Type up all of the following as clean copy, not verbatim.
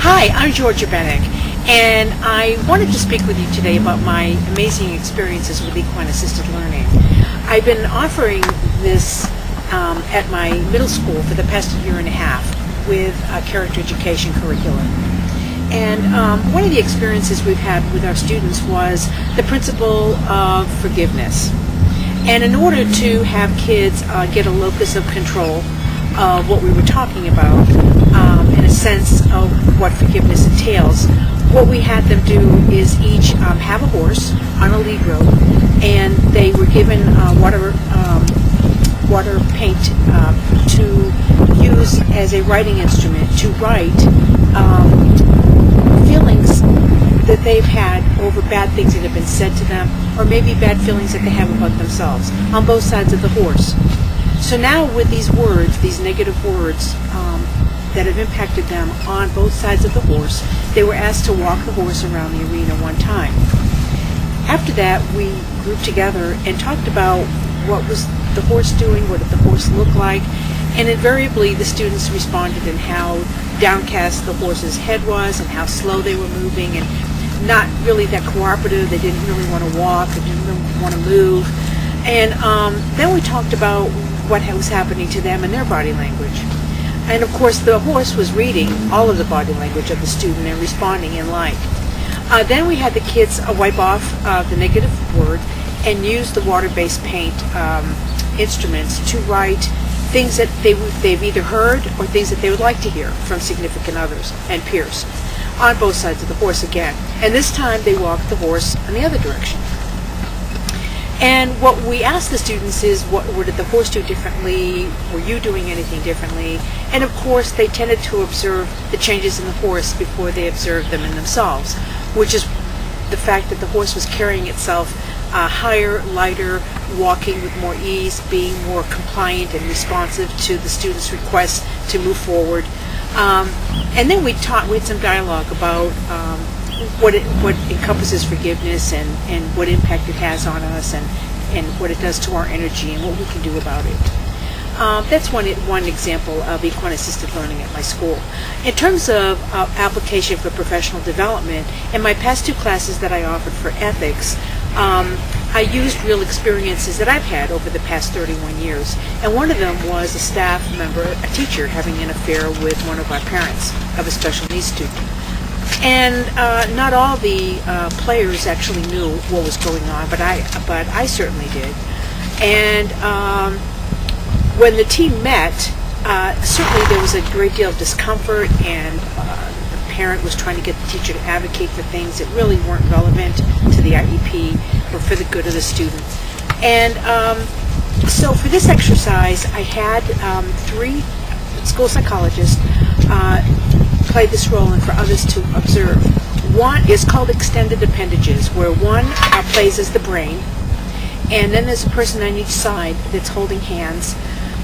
Hi, I'm Georgia Benyk, and I wanted to speak with you today about my amazing experiences with equine assisted learning. I've been offering this at my middle school for the past year and a half with a character education curriculum. And one of the experiences we've had with our students was the principle of forgiveness. And in order to have kids get a locus of control of what we were talking about, in a sense of what forgiveness entails, what we had them do is each have a horse on a lead rope, and they were given water paint to use as a writing instrument to write feelings that they've had over bad things that have been said to them, or maybe bad feelings that they have about themselves, on both sides of the horse. So now with these words, these negative words that have impacted them on both sides of the horse, they were asked to walk the horse around the arena one time. After that, we grouped together and talked about what was the horse doing, what did the horse look like, and invariably the students responded in how downcast the horse's head was and how slow they were moving and not really that cooperative. They didn't really want to walk, they didn't really want to move. And then we talked about what was happening to them and their body language. And of course the horse was reading all of the body language of the student and responding in like. Then we had the kids wipe off the negative word and use the water-based paint instruments to write things that they've either heard or things that they would like to hear from significant others and peers on both sides of the horse again. And this time they walked the horse in the other direction. And what we asked the students is, what did the horse do differently? Were you doing anything differently? And of course, they tended to observe the changes in the horse before they observed them in themselves, which is the fact that the horse was carrying itself higher, lighter, walking with more ease, being more compliant and responsive to the students' requests to move forward. And then we had some dialogue about what encompasses forgiveness and what impact it has on us and what it does to our energy and what we can do about it. That's one example of equine assisted learning at my school. In terms of application for professional development, in my past two classes that I offered for ethics, I used real experiences that I've had over the past 31 years. And one of them was a staff member, a teacher, having an affair with one of our parents of a special needs student. And not all the players actually knew what was going on, but I certainly did. And when the team met, certainly there was a great deal of discomfort, and the parent was trying to get the teacher to advocate for things that really weren't relevant to the IEP or for the good of the student. And so for this exercise, I had three school psychologists play this role and for others to observe. One is called extended appendages, where one plays as the brain, and then there's a person on each side that's holding hands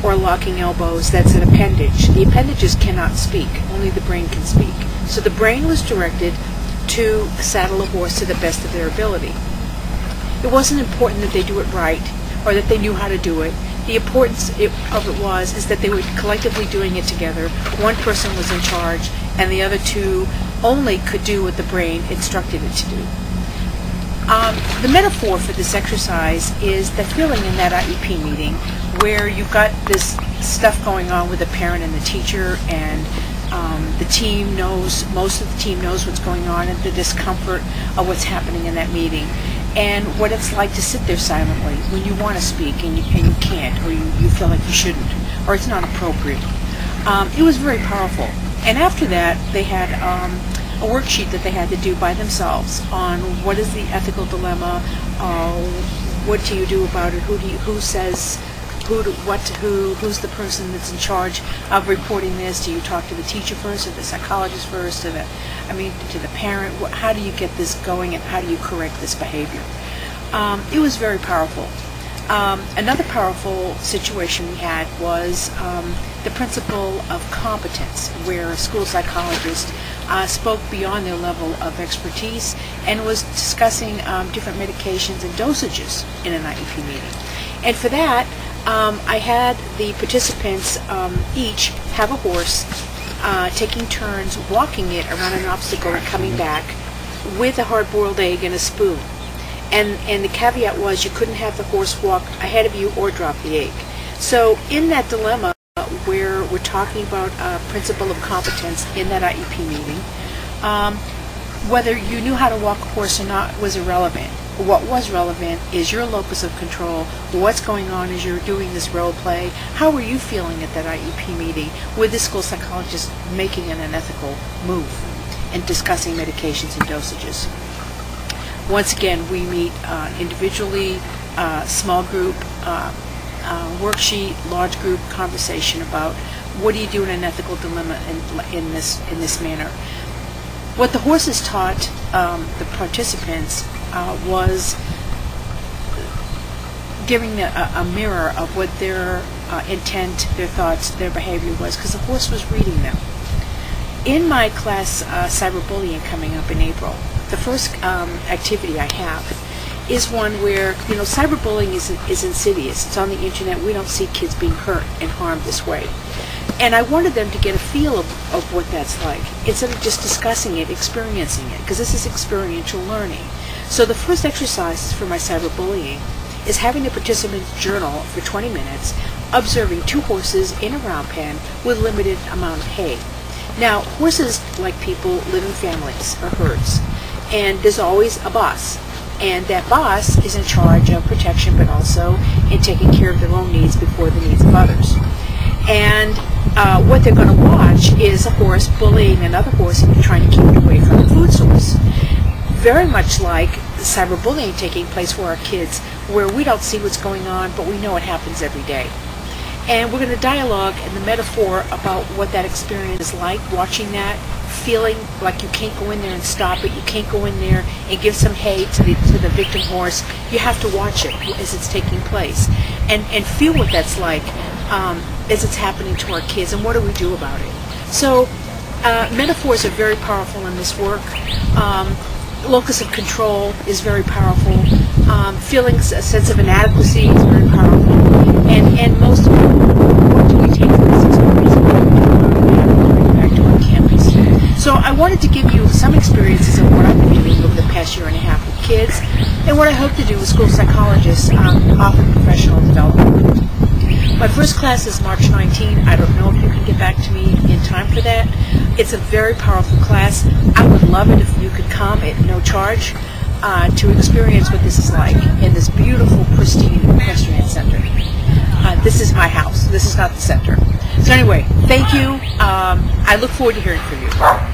or locking elbows. That's an appendage. The appendages cannot speak, only the brain can speak. So the brain was directed to saddle a horse to the best of their ability. It wasn't important that they do it right or that they knew how to do it. The importance of it is that they were collectively doing it together. One person was in charge, and the other two only could do what the brain instructed it to do. The metaphor for this exercise is the feeling in that IEP meeting where you've got this stuff going on with the parent and the teacher, and the team knows, most of the team knows what's going on, and the discomfort of what's happening in that meeting, and what it's like to sit there silently when you want to speak and you can't, or you feel like you shouldn't, or it's not appropriate. It was very powerful. And after that, they had a worksheet that they had to do by themselves on what is the ethical dilemma, what do you do about it, who's the person that's in charge of reporting this? Do you talk to the teacher first, or the psychologist first, to the parent? How do you get this going, and how do you correct this behavior? It was very powerful. Another powerful situation we had was the principle of competence, where a school psychologist spoke beyond their level of expertise and was discussing different medications and dosages in an IEP meeting. And for that, I had the participants each have a horse taking turns walking it around an obstacle and coming back with a hard-boiled egg and a spoon. And the caveat was you couldn't have the horse walk ahead of you or drop the egg. So in that dilemma where we're talking about a principle of competence in that IEP meeting, whether you knew how to walk a horse or not was irrelevant. What was relevant is your locus of control, what's going on as you're doing this role play, how were you feeling at that IEP meeting with the school psychologist making an unethical move and discussing medications and dosages. Once again, we meet individually, small group, worksheet, large group conversation about what do you do in an ethical dilemma in this manner. What the horses taught the participants was giving a mirror of what their intent, their thoughts, their behavior was, because the horse was reading them. In my class, cyberbullying, coming up in April, the first activity I have is one where, cyberbullying is insidious. It's on the internet. We don't see kids being hurt and harmed this way. And I wanted them to get a feel of what that's like, instead of just discussing it, experiencing it, because this is experiential learning. So the first exercise for my cyberbullying is having the participants journal for 20 minutes, observing two horses in a round pen with limited amount of hay. Now, horses, like people, live in families or herds, and there's always a boss. And that boss is in charge of protection, but also in taking care of their own needs before the needs of others. And what they're going to watch is a horse bullying another horse and trying to keep it away from the food source. Very much like cyberbullying taking place for our kids, where we don't see what's going on, but we know it happens every day. And we're going to dialogue in the metaphor about what that experience is like, watching that, feeling like you can't go in there and stop it. You can't go in there and give some hay to the victim horse. You have to watch it as it's taking place and feel what that's like as it's happening to our kids, and what do we do about it. So metaphors are very powerful in this work. Locus of control is very powerful. Feeling a sense of inadequacy is very powerful. And most of all, what do we take from this experience and back to our campus? So I wanted to give you some experiences of what I've been doing over the past year and a half with kids, and what I hope to do with school psychologists offering professional development. My first class is March 19. I don't know if you can get back to me in time for that. It's a very powerful class. I would love it if you could come at no charge to experience what this is like in this beautiful, pristine equestrian center. This is my house. This is not the center. So anyway, thank you. I look forward to hearing from you.